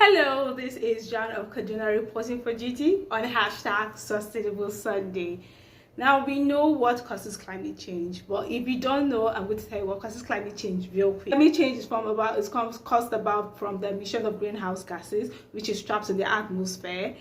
Hello, this is John of Kaduna reporting for GT on hashtag Sustainable Sunday. Now, we know what causes climate change, but if you don't know, I'm going to tell you what causes climate change real quick. Climate change is caused about from the emission of greenhouse gases, which is trapped in the atmosphere,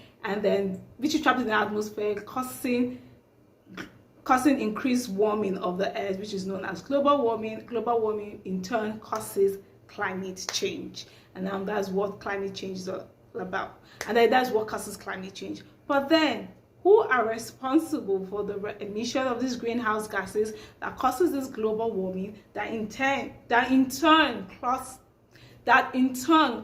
causing increased warming of the earth, which is known as global warming. Global warming in turn causes climate change, and now that's what climate change is all about, and then that's what causes climate change. But then, who are responsible for the emission of these greenhouse gases that causes this global warming that in turn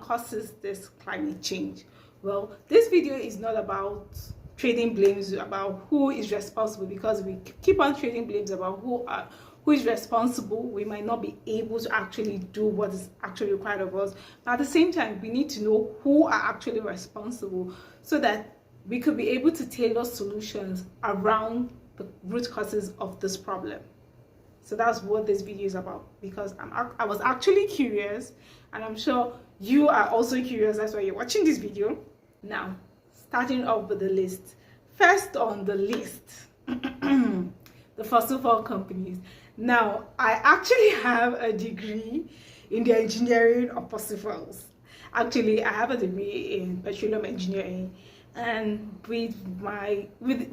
causes this climate change? Well, this video is not about trading blames about who is responsible, because we keep on trading blames about who is responsible, we might not be able to actually do what is actually required of us. But at the same time, we need to know who are actually responsible so that we could be able to tailor solutions around the root causes of this problem. So that's what this video is about, because I was actually curious, and I'm sure you are also curious. That's why you're watching this video. Now, starting off with the list. First on the list, the fossil fuel companies. Now, I actually have a degree in the engineering of fossil fuels. Actually, I have a degree in petroleum engineering, and with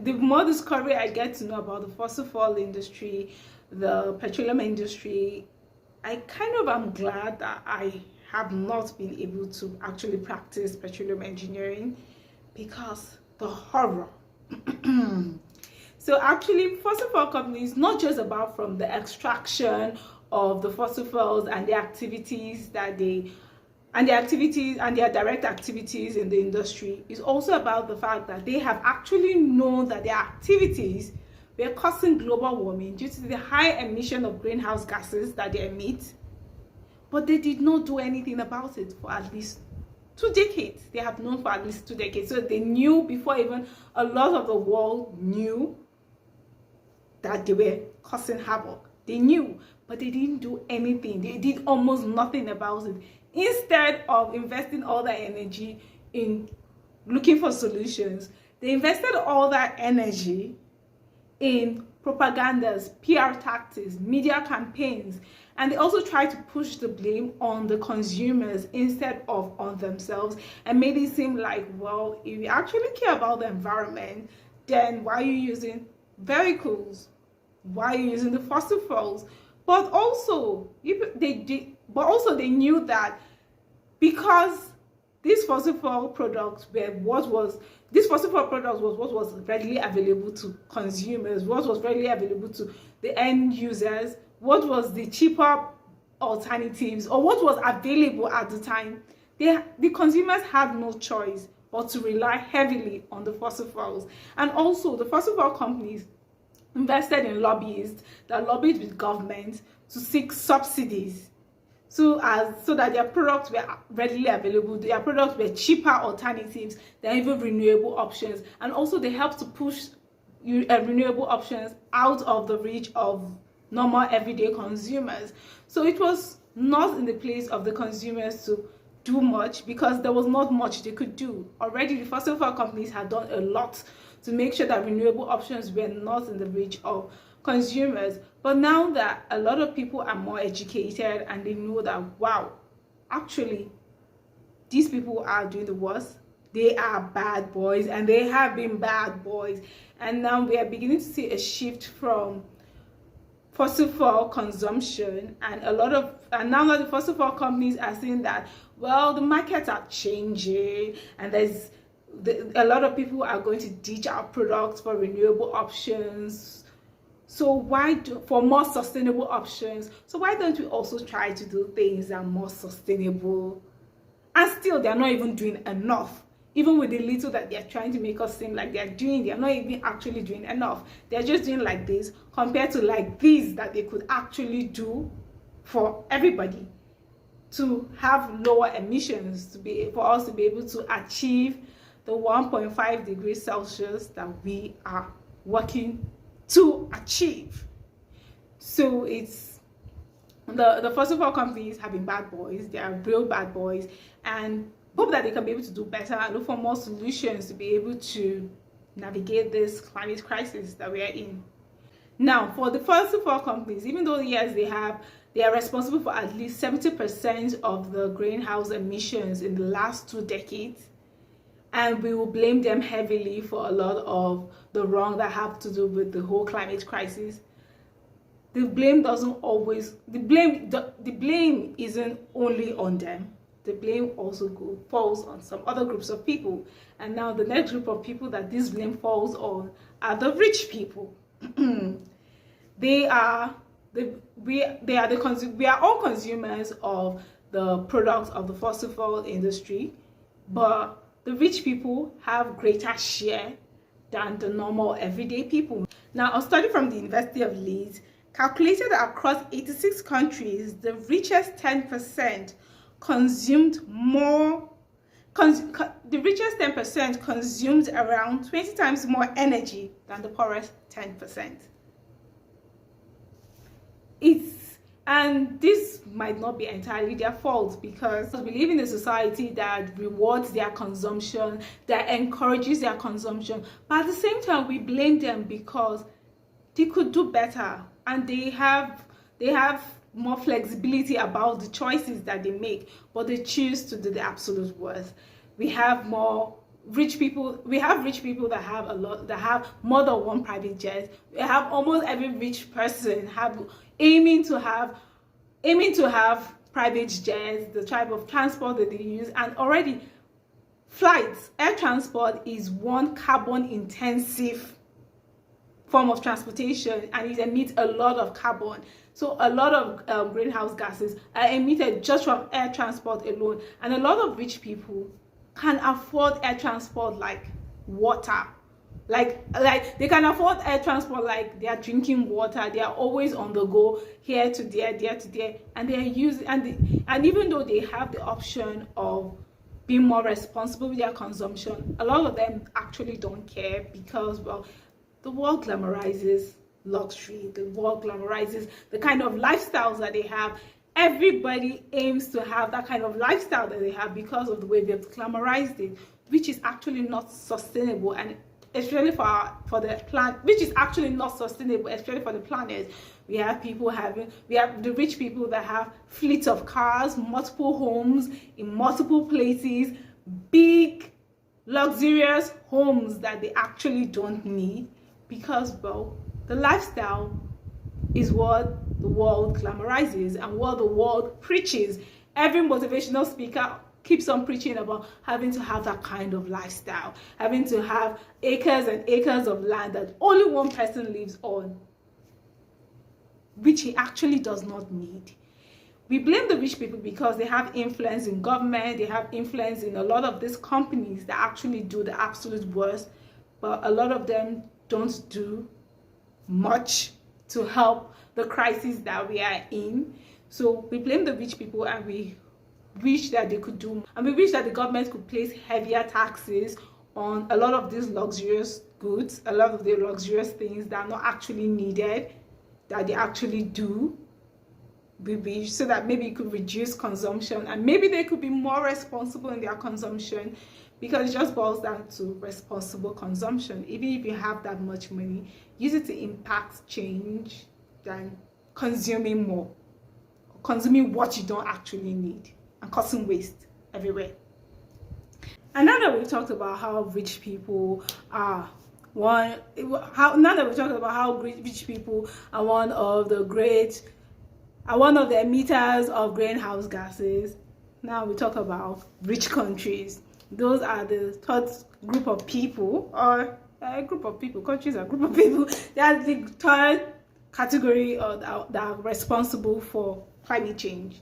the more discovery I get to know about the fossil fuel industry, the petroleum industry, I kind of am glad that I have not been able to actually practice petroleum engineering, because the horror. So actually, fossil fuel companies, not just about from the extraction of the fossil fuels and the activities that and their direct activities in the industry, is also about the fact that they have actually known that their activities were causing global warming due to the high emission of greenhouse gases that they emit, but they did not do anything about it for at least 2 decades. They have known for at least 2 decades. So they knew before even a lot of the world knew that they were causing havoc. They knew, but they didn't do anything. They did almost nothing about it. Instead of investing all that energy in looking for solutions, they invested all that energy in propagandas, PR tactics, media campaigns, and they also tried to push the blame on the consumers instead of on themselves, and made it seem like, well, if you actually care about the environment, then why are you using vehicles? Why are you using the fossil fuels? But also, they knew that because these fossil fuel products was what was readily available to consumers, what was readily available to the end users, what was the cheaper alternatives, or what was available at the time. The consumers had no choice but to rely heavily on the fossil fuels. And also, the fossil fuel companies invested in lobbyists that lobbied with government to seek subsidies so that their products were readily available, their products were cheaper alternatives than even renewable options. And also, they helped to push renewable options out of the reach of normal everyday consumers. So it was not in the place of the consumers to do much, because there was not much they could do. Already, the fossil fuel companies had done a lot to make sure that renewable options were not in the reach of consumers. But now that a lot of people are more educated and they know that, wow, actually, these people are doing the worst. They are bad boys, and they have been bad boys. And now we are beginning to see a shift from fossil fuel consumption, and now that the fossil fuel companies are saying that, well, the markets are changing, and a lot of people are going to ditch our products for renewable options. So for more sustainable options? So why don't we also try to do things that are more sustainable? And still, they're not even doing enough. Even with the little that they're trying to make us seem like they're doing, they're not even actually doing enough. They're just doing like this compared to like this that they could actually do for everybody, to have lower emissions, for us to be able to achieve the 1.5 degrees Celsius that we are working to achieve. So it's the fossil fuel companies have been bad boys. They are real bad boys, and hope that they can be able to do better and look for more solutions to be able to navigate this climate crisis that we are in. Now, for the fossil fuel companies, even though yes, they are responsible for at least 70% of the greenhouse emissions in the last 2 decades, and we will blame them heavily for a lot of the wrong that have to do with the whole climate crisis. The blame isn't only on them. The blame also falls on some other groups of people. And now the next group of people that this blame falls on are the rich people. We are all consumers of the products of the fossil fuel industry, but the rich people have greater share than the normal everyday people. Now, a study from the University of Leeds calculated that across 86 countries, the richest 10% consumed around 20 times more energy than the poorest 10%. And this might not be entirely their fault, because we live in a society that rewards their consumption, that encourages their consumption, but at the same time we blame them because they could do better and they have more flexibility about the choices that they make, but they choose to do the absolute worst. We have rich people that have more than one private jet. We have almost every rich person aiming to have private jets, the type of transport that they use. And already air transport is one carbon intensive form of transportation, and it emits a lot of carbon. So a lot of greenhouse gases are emitted just from air transport alone, and a lot of rich people can afford air transport like water. Like they can afford air transport like they are drinking water. They are always on the go, here to there, and they are using, and even though they have the option of being more responsible with their consumption, a lot of them actually don't care, because, well, the world glamorizes luxury. The world glamorizes the kind of lifestyles that they have. Everybody aims to have that kind of lifestyle that they have because of the way they've glamorized it, which is actually not sustainable, and especially for the planet, which is actually not sustainable, especially for the planet. We have the rich people that have fleets of cars, multiple homes in multiple places, big luxurious homes that they actually don't need, because, well, the lifestyle is what the world glamorizes and what the world preaches. Every motivational speaker keeps on preaching about having to have that kind of lifestyle, having to have acres and acres of land that only one person lives on, which he actually does not need. We blame the rich people because they have influence in government, they have influence in a lot of these companies that actually do the absolute worst, but a lot of them don't do much to help the crisis that we are in. So we blame the rich people, and we wish that they could do, and we wish that the government could place heavier taxes on a lot of these luxurious goods, a lot of the luxurious things that are not actually needed, that they actually do. We wish so that maybe it could reduce consumption, and maybe they could be more responsible in their consumption, because it just boils down to responsible consumption. Even if you have that much money, use it to impact change than consuming more, consuming what you don't actually need, and causing waste everywhere. And now that we've talked about how rich people are one of the emitters of greenhouse gases, now we talk about rich countries. Those are the third group of people, or a group of people. Countries are a group of people. They are the third category that are responsible for climate change.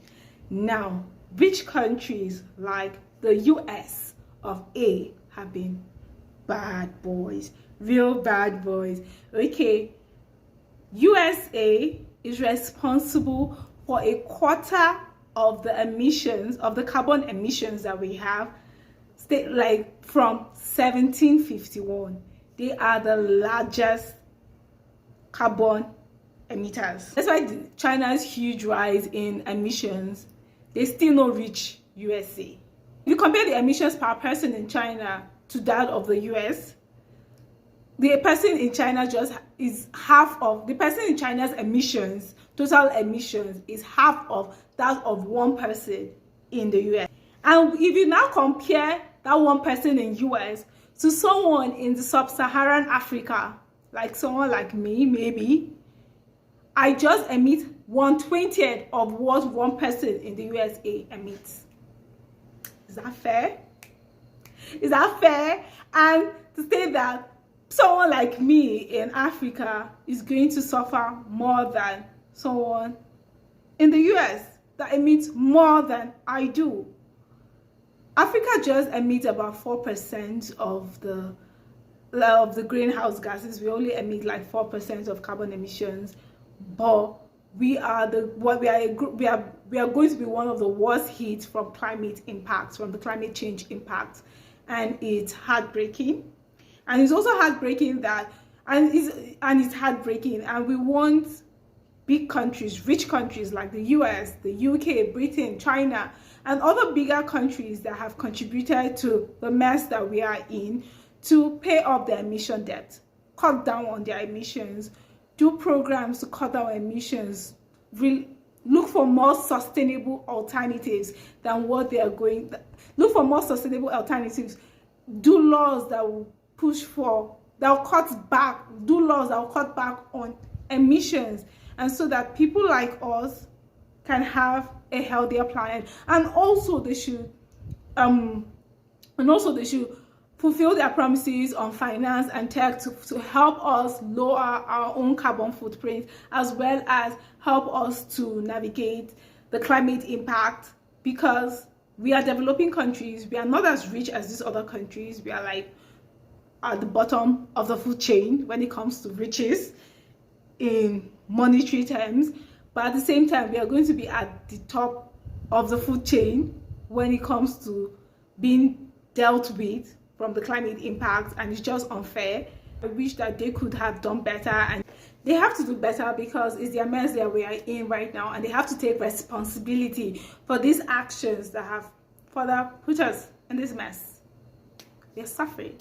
Now, rich countries like the US of A have been bad boys, real bad boys. Okay, USA is responsible for a quarter of the emissions, of the carbon emissions that we have, like from 1751. They are the largest carbon emitters. That's why China's huge rise in emissions, they still not reach USA. If you compare the emissions per person in China to that of the US, the person in China just is half of the person in China's emissions, total emissions is half of that of one person in the US. And if you now compare that one person in US to someone in the sub-Saharan Africa, like someone like me, maybe, I just emit 1/20 of what one person in the USA emits. Is that fair? Is that fair? And to say that someone like me in Africa is going to suffer more than someone in the US that emits more than I do. Africa just emits about 4% of the greenhouse gases. We only emit like 4% of carbon emissions, but we are going to be one of the worst hit from climate impacts, from the climate change impact, and it's heartbreaking. And it's also heartbreaking and it's heartbreaking, and we want big countries, rich countries like the US, the UK, Britain, China, and other bigger countries that have contributed to the mess that we are in to pay off their emission debt, cut down on their emissions, do programs to cut down emissions, look for more sustainable alternatives than what they are going, look for more sustainable alternatives, do laws that will push for, that will cut back, do laws that will cut back on emissions, and so that people like us can have a healthier planet. And also they should fulfill their promises on finance and tech to help us lower our own carbon footprint, as well as help us to navigate the climate impact, because we are developing countries. We are not as rich as these other countries. We are like at the bottom of the food chain when it comes to riches in monetary terms, but at the same time we are going to be at the top of the food chain when it comes to being dealt with from the climate impact, and it's just unfair. I wish that they could have done better, and they have to do better because it's their mess that we are in right now, and they have to take responsibility for these actions that have further put us in this mess. They're suffering.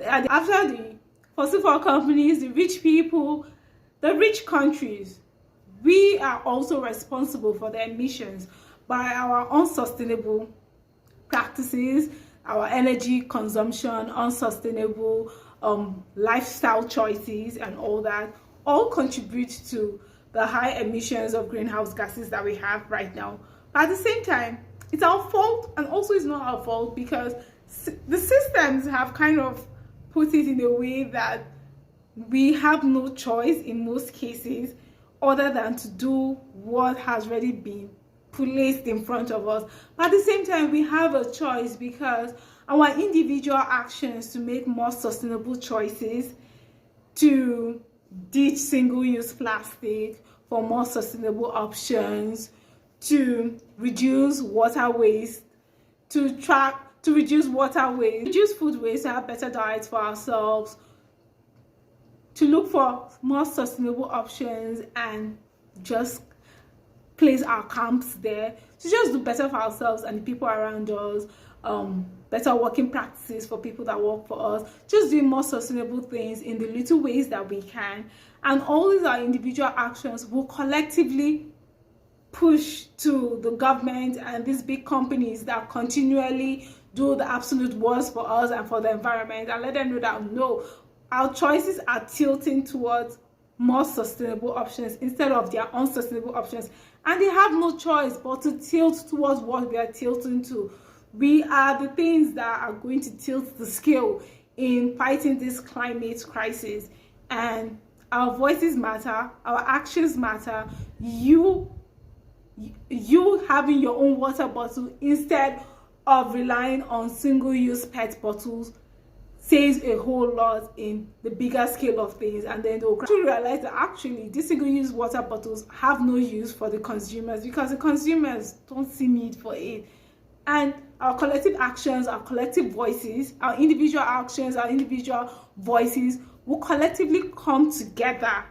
After the fossil fuel companies, the rich people, the rich countries, we are also responsible for the emissions by our unsustainable practices, our energy consumption, unsustainable lifestyle choices, and all that all contribute to the high emissions of greenhouse gases that we have right now. But at the same time, it's our fault, and also it's not our fault because the systems have kind of put it in a way that we have no choice in most cases other than to do what has already been placed in front of us. But at the same time, we have a choice because our individual actions to make more sustainable choices, to ditch single-use plastic for more sustainable options, to reduce water waste, to reduce water waste, reduce food waste, to have better diets for ourselves, to look for more sustainable options and just place our camps there, to just do better for ourselves and the people around us, better working practices for people that work for us, just doing more sustainable things in the little ways that we can. And all these are individual actions will collectively push to the government and these big companies that continually do the absolute worst for us and for the environment, and let them know that no, our choices are tilting towards more sustainable options instead of their unsustainable options, and they have no choice but to tilt towards what we are tilting to. We are the things that are going to tilt the scale in fighting this climate crisis, and our voices matter, our actions matter. You having your own water bottle instead of relying on single-use PET bottles says a whole lot in the bigger scale of things, and then they'll gradually realize that actually these single-use water bottles have no use for the consumers because the consumers don't see need for it. And our collective actions, our collective voices, our individual actions, our individual voices will collectively come together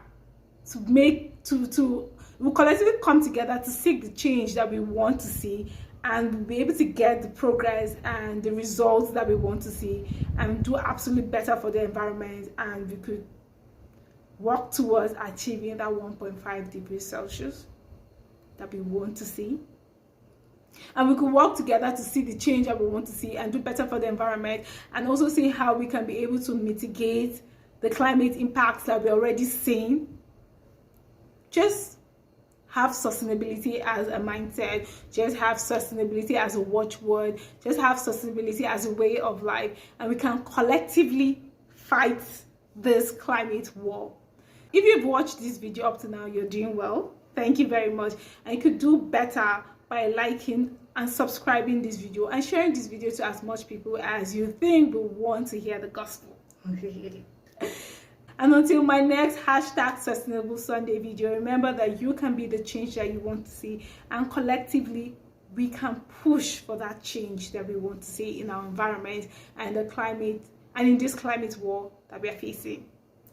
to collectively come together to seek the change that we want to see, and we'll be able to get the progress and the results that we want to see, and do absolutely better for the environment, and we could work towards achieving that 1.5 degrees Celsius that we want to see. And we could work together to see the change that we want to see and do better for the environment, and also see how we can be able to mitigate the climate impacts that we're already seeing. Just have sustainability as a mindset, just have sustainability as a watchword, just have sustainability as a way of life, and we can collectively fight this climate war. If you've watched this video up to now, you're doing well. Thank you very much. And you could do better by liking and subscribing this video and sharing this video to as much people as you think will want to hear the gospel. And until my next #Sustainable Sunday video, remember that you can be the change that you want to see, and collectively we can push for that change that we want to see in our environment and the climate, and in this climate war that we are facing,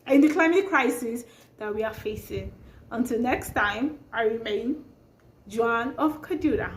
and in the climate crisis that we are facing. Until next time, I remain Joan of Kadura.